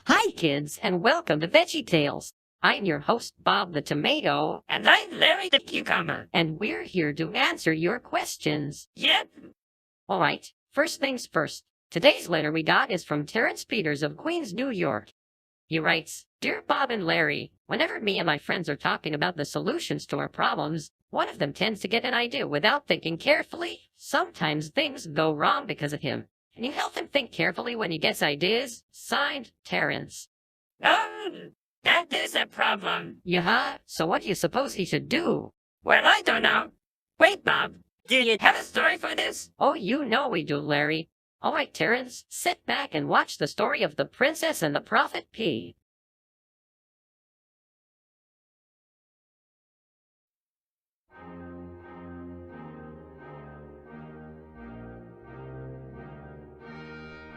Hi, kids, and welcome to VeggieTales. I'm your host, Bob the Tomato. And I'm Larry the Cucumber. And we're here to answer your questions. Yep. All right, first things first. Today's letter we got is from Terrence Peters of Queens, New York. He writes, Dear Bob and Larry, whenever me and my friends are talking about the solutions to our problems, one of them tends to get an idea without thinking carefully. Sometimes things go wrong because of him. Can you help him think carefully when he gets ideas? Signed, Terrence. Oh, that is a problem. Yeah? So what do you suppose he should do? Well, I don't know. Wait, Bob. Do you have a story for this? Oh, you know we do, Larry. All right, Terrence, sit back and watch the story of the Princess and the Prophet Pea.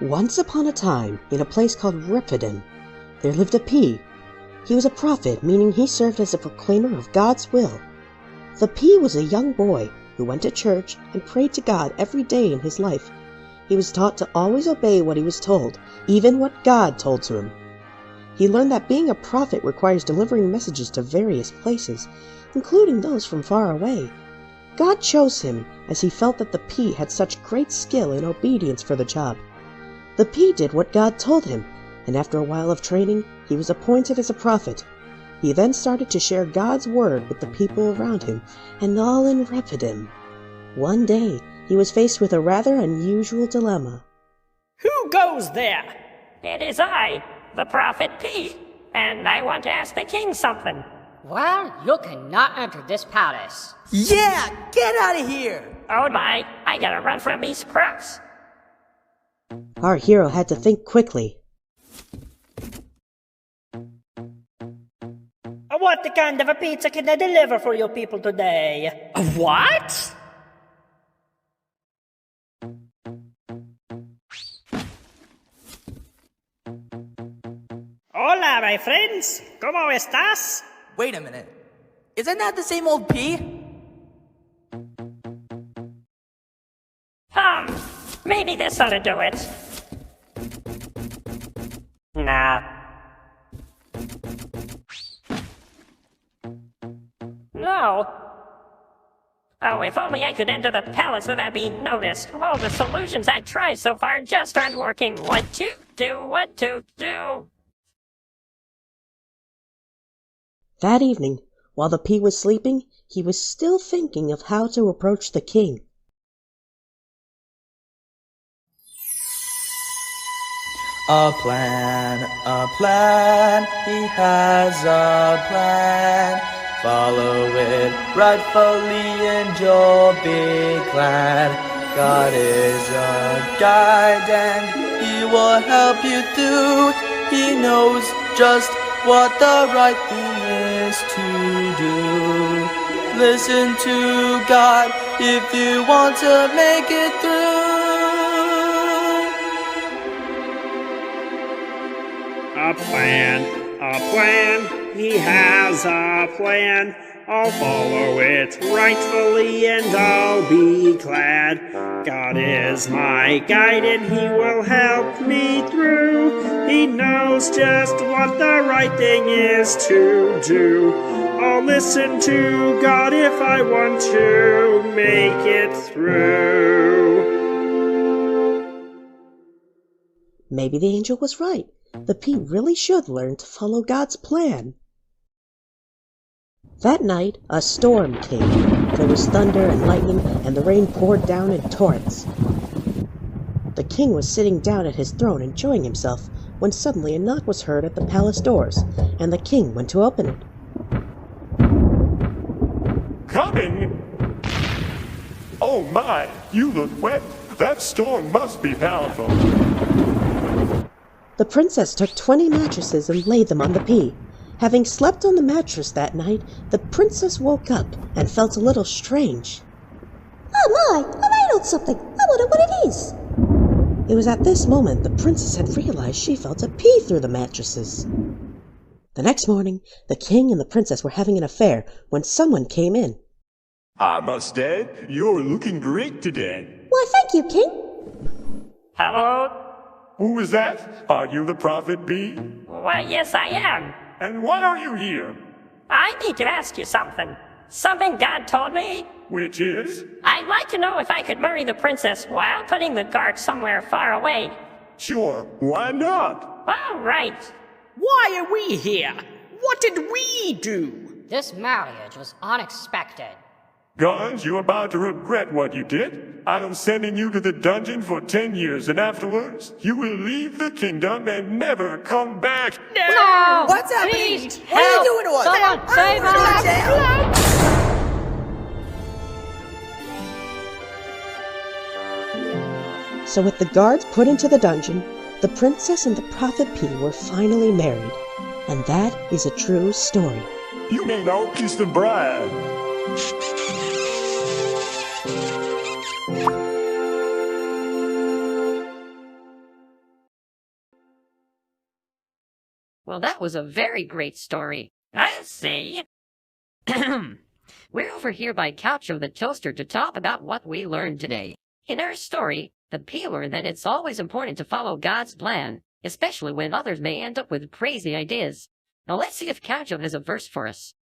Once upon a time, in a place called Rephidim, there lived a pea. He was a prophet, meaning he served as a proclaimer of God's will. The pea was a young boy who went to church and prayed to God every day in his life. He was taught to always obey what he was told, even what God told to him. He learned that being a prophet requires delivering messages to various places, including those from far away. God chose him as he felt that the pea had such great skill and obedience for the job. The pea did what God told him, and after a while of training, he was appointed as a prophet. He then started to share God's word with the people around him, and all in Rephidim. One day, he was faced with a rather unusual dilemma. Who goes there? It is I, the Prophet Pea, and I want to ask the king something. Well, you cannot enter this palace. Yeah, get out of here! Oh my, I gotta run from these crooks. Our hero had to think quickly. What kind of a pizza can I deliver for you people today? What? Hola, my friends. ¿Cómo estás? Wait a minute. Isn't that the same old pea? Maybe this ought to do it. Nah. No. Oh, if only I could enter the palace without being noticed. All the solutions I've tried so far just aren't working. What to do? That evening, while the pea was sleeping, he was still thinking of how to approach the king. A plan, he has a plan. Follow it rightfully and you'll be glad. God is a guide and he will help you through. He knows just what the right thing is to do. Listen to God if you want to make it through. A plan, he has a plan. I'll follow it rightfully and I'll be glad. God is my guide and he will help me through. He knows just what the right thing is to do. I'll listen to God if I want to make it through. Maybe the angel was right. The pea really should learn to follow God's plan. That night, a storm came. There was thunder and lightning, and the rain poured down in torrents. The king was sitting down at his throne enjoying himself, when suddenly a knock was heard at the palace doors, and the king went to open it. Coming! Oh my, you look wet. That storm must be powerful. The princess took 20 mattresses and laid them on the pea. Having slept on the mattress that night, the princess woke up and felt a little strange. Oh my, I ate on something. I wonder what it is. It was at this moment the princess had realized she felt a pea through the mattresses. The next morning, the king and the princess were having an affair when someone came in. I must add, you're looking great today. Why, thank you, king. Hello? Who is that? Are you the Prophet Pea? Why, yes, I am. And why are you here? I need to ask you something. Something God told me. Which is? I'd like to know if I could marry the princess while putting the guard somewhere far away. Sure, why not? All right. Why are we here? What did we do? This marriage was unexpected. Guards, you're about to regret what you did. I'm sending you to the dungeon for 10 years, and afterwards, you will leave the kingdom and never come back. No! What's happening? Please, What are you help! doing to us? Someone save us! So with the guards put into the dungeon, the princess and the Prophet Pea were finally married. And that is a true story. You may now kiss the bride. Well, that was a very great story. I see. We're over here by Couch of the Toaster to talk about what we learned today. In our story, the Pea learned that it's always important to follow God's plan, especially when others may end up with crazy ideas. Now let's see if Couch has a verse for us.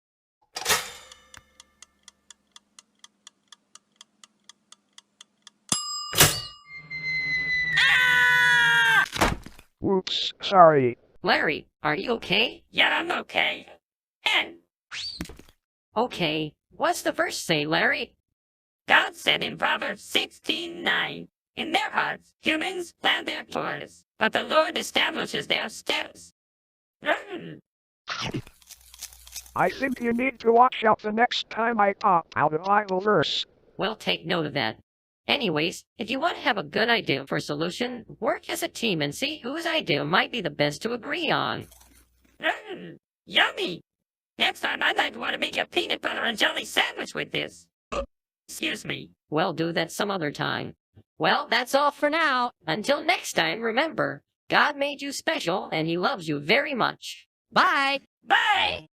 Oops, sorry. Larry, are you okay? Yeah, I'm okay. And Okay. What's the verse say, Larry? God said in Proverbs 16:9, in their hearts humans plan their plans, but the Lord establishes their steps. I think you need to watch out the next time I pop out a Bible verse. We'll take note of that. Anyways, if you want to have a good idea for a solution, work as a team and see whose idea might be the best to agree on. Yummy! Next time I might want to make a peanut butter and jelly sandwich with this. Excuse me. We'll do that some other time. Well, that's all for now. Until next time, remember, God made you special and He loves you very much. Bye! Bye!